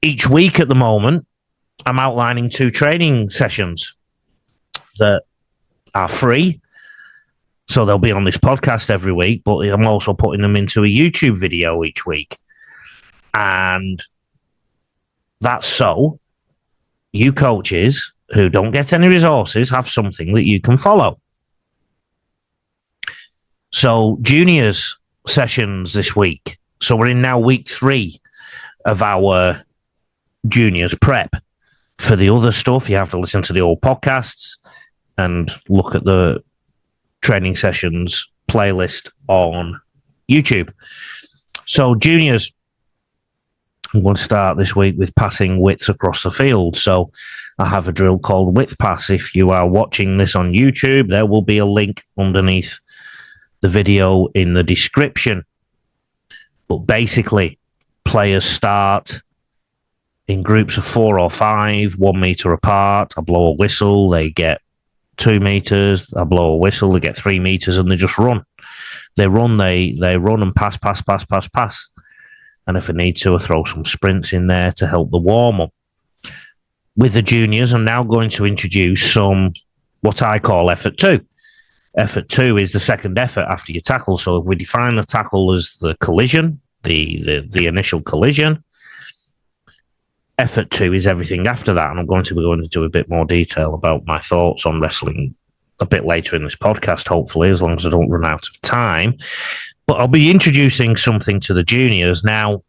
each week at the moment, I'm outlining 2 training sessions that are free. So they'll be on this podcast every week, but I'm also putting them into a YouTube video each week. And that's so you coaches who don't get any resources have something that you can follow. So juniors sessions this week. So we're in now week 3 of our juniors prep. For the other stuff, you have to listen to the old podcasts and look at the training sessions playlist on YouTube. So juniors, I'm going to start this week with passing widths across the field. So I have a drill called width pass. If you are watching this on YouTube, there will be a link underneath the video in the description. But basically, players start in groups of 4 or 5, 1 meter apart. I blow a whistle, they get 2 meters. I blow a whistle, they get 3 meters, and they just run. They run and pass. And if I need to, I throw some sprints in there to help the warm-up. With the juniors, I'm now going to introduce some, what I call effort 2. Effort 2 is the second effort after your tackle. So if we define the tackle as the collision, the initial collision, effort 2 is everything after that. And I'm going to be going into a bit more detail about my thoughts on wrestling a bit later in this podcast, hopefully, as long as I don't run out of time. But I'll be introducing something to the juniors. Now,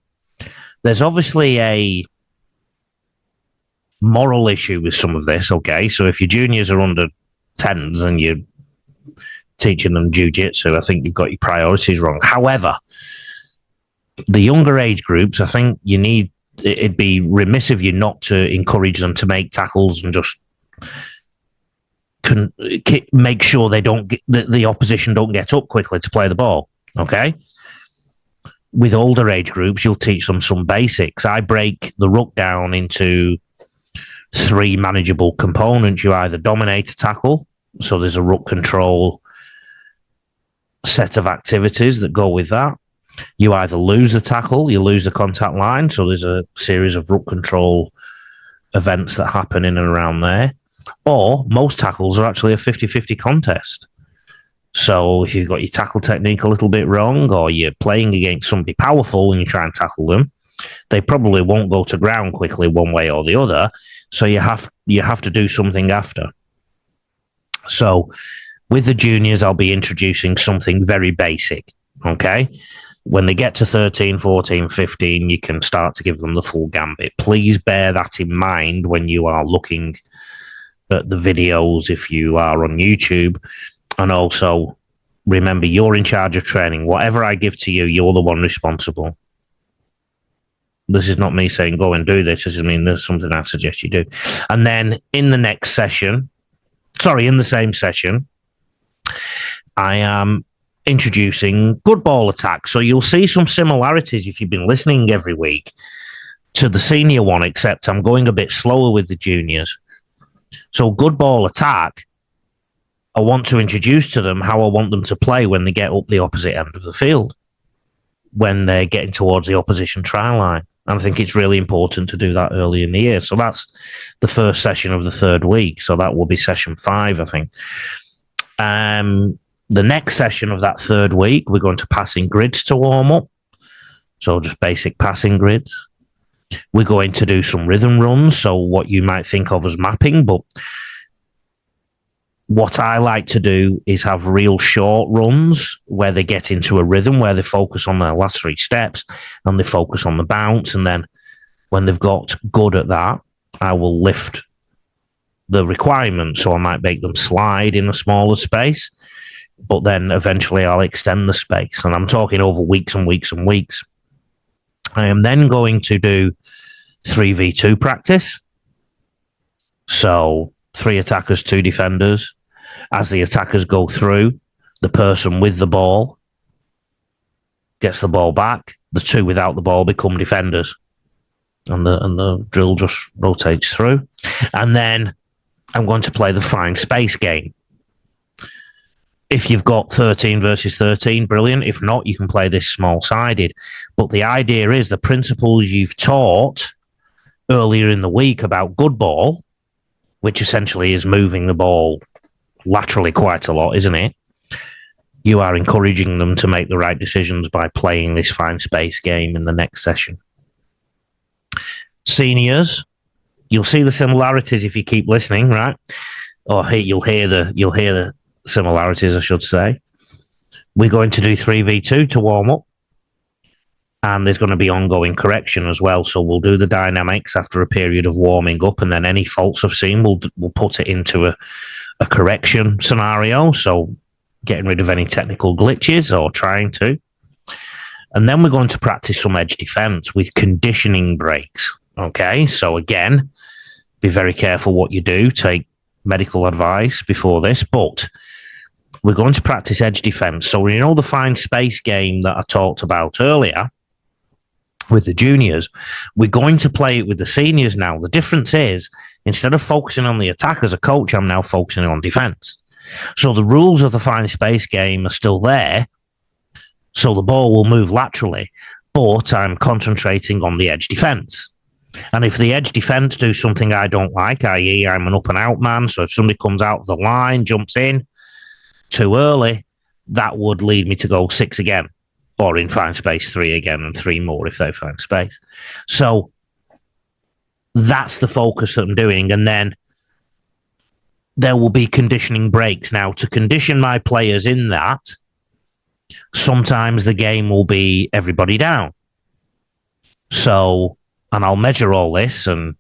there's obviously a moral issue with some of this, okay? So if your juniors are under 10s and you're teaching them jiu-jitsu, I think you've got your priorities wrong. However, the younger age groups, I think it'd be remiss of you not to encourage them to make tackles and just make sure they don't get, the opposition don't get up quickly to play the ball, okay? With older age groups, you'll teach them some basics. I break the ruck down into 3 manageable components. You either dominate a tackle, so there's a ruck control set of activities that go with that. You either lose the tackle, you lose the contact line, so there's a series of ruck control events that happen in and around there. Or most tackles are actually a 50-50 contest. So if you've got your tackle technique a little bit wrong, or you're playing against somebody powerful and you try and tackle them, they probably won't go to ground quickly one way or the other. So you have to do something after. So with the juniors, I'll be introducing something very basic, okay? When they get to 13, 14, 15, you can start to give them the full gambit. Please bear that in mind when you are looking at the videos if you are on YouTube. And also, remember, you're in charge of training. Whatever I give to you, you're the one responsible. This is not me saying, go and do this. This is there's something I suggest you do. And then in the same session, I am introducing good ball attack. So you'll see some similarities if you've been listening every week to the senior one, except I'm going a bit slower with the juniors. So good ball attack, I want to introduce to them how I want them to play when they get up the opposite end of the field, when they're getting towards the opposition try line. And I think it's really important to do that early in the year. So that's the first session of the 3rd week. So that will be session 5, I think. The next session of that 3rd week, we're going to passing grids to warm up. So just basic passing grids. We're going to do some rhythm runs. So what you might think of as mapping, but what I like to do is have real short runs where they get into a rhythm, where they focus on their last 3 steps and they focus on the bounce. And then when they've got good at that, I will lift the requirement. So I might make them slide in a smaller space, but then eventually I'll extend the space. And I'm talking over weeks and weeks and weeks. I am then going to do 3v2 practice. So 3 attackers, 2 defenders. As the attackers go through, the person with the ball gets the ball back. The 2 without the ball become defenders. And the drill just rotates through. And then I'm going to play the find space game. If you've got 13 versus 13, brilliant. If not, you can play this small-sided. But the idea is the principles you've taught earlier in the week about good ball, which essentially is moving the ball laterally quite a lot, isn't it? You are encouraging them to make the right decisions by playing this fine space game in the next session. Seniors, you'll see the similarities if you keep listening, right? Or you'll hear the similarities, I should say. We're going to do 3v2 to warm up, and there's going to be ongoing correction as well. So we'll do the dynamics after a period of warming up, and then any faults I've seen, we'll put it into a correction scenario. So getting rid of any technical glitches or trying to. And then we're going to practice some edge defense with conditioning breaks. Okay, so again, be very careful what you do. Take medical advice before this, but we're going to practice edge defense. So, the fine space game that I talked about earlier with the juniors, we're going to play it with the seniors now. The difference is, instead of focusing on the attack as a coach, I'm now focusing on defense. So the rules of the fine space game are still there. So the ball will move laterally, but I'm concentrating on the edge defense. And if the edge defense do something I don't like, i.e. I'm an up and out man, so if somebody comes out of the line, jumps in too early, that would lead me to go 6 again, or in fine space 3 again, and 3 more if they find space. So that's the focus that I'm doing. And then there will be conditioning breaks. Now, to condition my players in that, sometimes the game will be everybody down. So, and I'll measure all this, and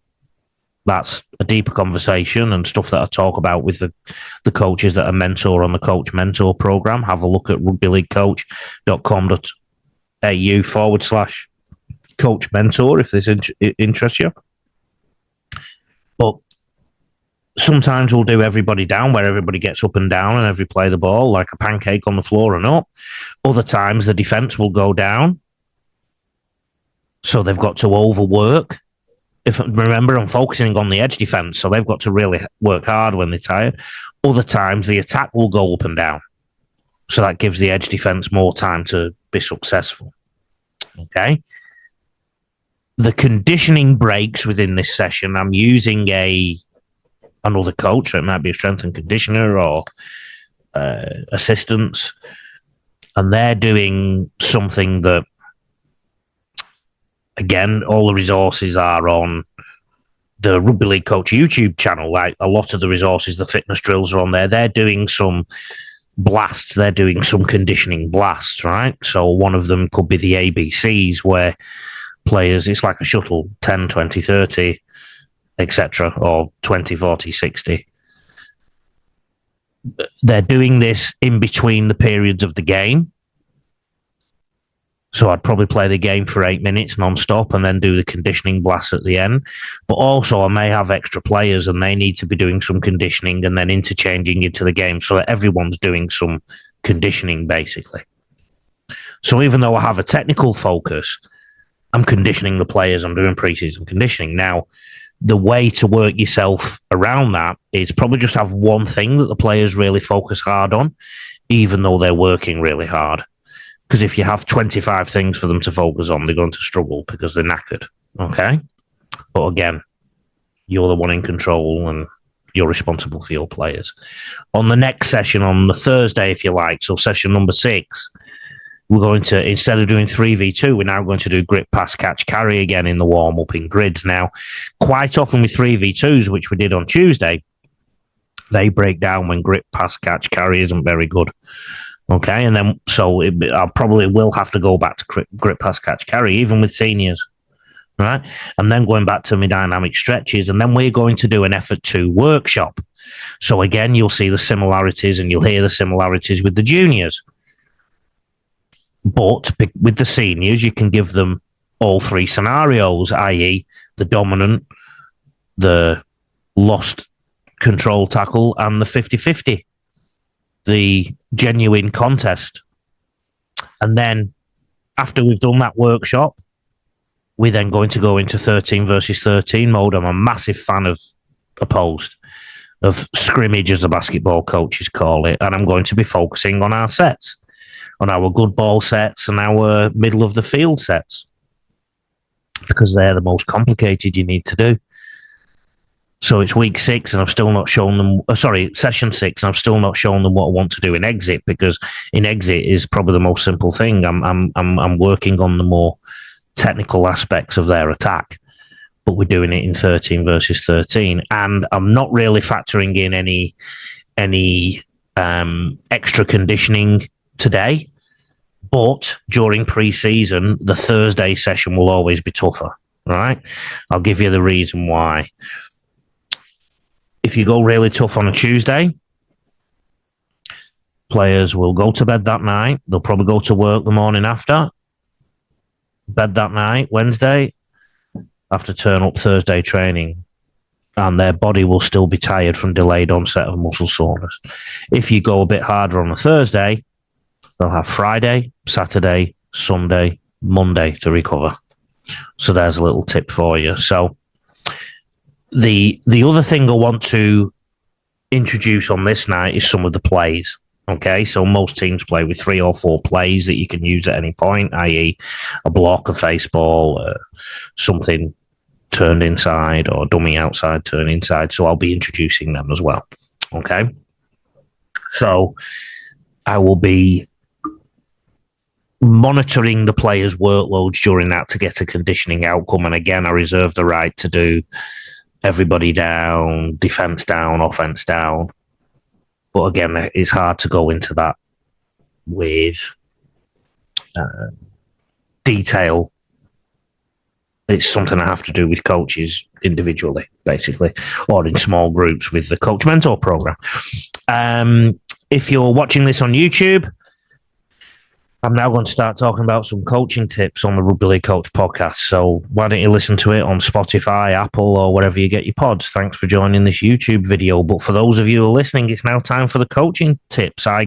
that's a deeper conversation and stuff that I talk about with the coaches that I mentor on the Coach Mentor program. Have a look at rugbyleaguecoach.com.au/coach mentor if this interests you. But sometimes we'll do everybody down, where everybody gets up and down and every play the ball like a pancake on the floor and up. Other times the defense will go down, so they've got to overwork. Remember, I'm focusing on the edge defense, so they've got to really work hard when they're tired. Other times the attack will go up and down, so that gives the edge defense more time to be successful. Okay? The conditioning breaks within this session, I'm using another coach, so it might be a strength and conditioner or assistants, and they're doing something that, again, all the resources are on the Rugby League Coach YouTube channel. Like a lot of the resources, the fitness drills are on there. They're doing some blasts. They're doing some conditioning blasts, right? So one of them could be the ABCs, where players, it's like a shuttle, 10, 20, 30, etc., or 20, 40, 60. They're doing this in between the periods of the game. So I'd probably play the game for 8 minutes non-stop and then do the conditioning blast at the end. But also I may have extra players and they need to be doing some conditioning and then interchanging into the game, so that everyone's doing some conditioning, basically. So even though I have a technical focus, I'm conditioning the players. I'm doing pre-season conditioning. Now, the way to work yourself around that is probably just have one thing that the players really focus hard on, even though they're working really hard. Because if you have 25 things for them to focus on, they're going to struggle because they're knackered. Okay? But again, you're the one in control and you're responsible for your players. On the next session, on the Thursday, if you like, so session number 6, we're going to, instead of doing 3v2, we're now going to do grip, pass, catch, carry again in the warm-up in grids. Now, quite often with 3v2s, which we did on Tuesday, they break down when grip, pass, catch, carry isn't very good. Okay, and then so I probably will have to go back to grip, pass, catch, carry, even with seniors, right? And then going back to my dynamic stretches, and then we're going to do an effort 2 workshop. So again, you'll see the similarities and you'll hear the similarities with the juniors. But with the seniors, you can give them all 3 scenarios, i.e. the dominant, the lost control tackle, and the 50-50. The genuine contest. And then after we've done that workshop, we're then going to go into 13 versus 13 mode. I'm a massive fan of opposed, of scrimmage, as the basketball coaches call it. And I'm going to be focusing on our sets, on our good ball sets and our middle of the field sets. because they're the most complicated you need to do. So it's week 6, and I've still not shown them. Session 6, and I've still not shown them what I want to do in exit, because in exit is probably the most simple thing. I'm working on the more technical aspects of their attack, but we're doing it in 13 versus 13, and I'm not really factoring in any extra conditioning today. But during pre-season, the Thursday session will always be tougher. Right? I'll give you the reason why. If you go really tough on a Tuesday, players will go to bed that night. They'll probably go to work the morning after. Bed that night, Wednesday, have to turn up Thursday training, and their body will still be tired from delayed onset of muscle soreness. If you go a bit harder on a Thursday, they'll have Friday, Saturday, Sunday, Monday to recover. So there's a little tip for you. So the other thing I want to introduce on this night is some of the plays. Okay, so most teams play with 3 or 4 plays that you can use at any point, i.e. a block, a face ball, something turned inside, or dummy outside, turn inside. So I'll be introducing them as well. Okay, so I will be monitoring the players' workloads during that to get a conditioning outcome. And again, I reserve the right to do everybody down, defense down, offense down. But again, it's hard to go into that with detail. It's something I have to do with coaches individually, basically, or in small groups with the Coach Mentor program. If you're watching this on YouTube, I'm now going to start talking about some coaching tips on the Rugby League Coach podcast. So why don't you listen to it on Spotify, Apple, or wherever you get your pods. Thanks for joining this YouTube video. But for those of you who are listening, it's now time for the coaching tips.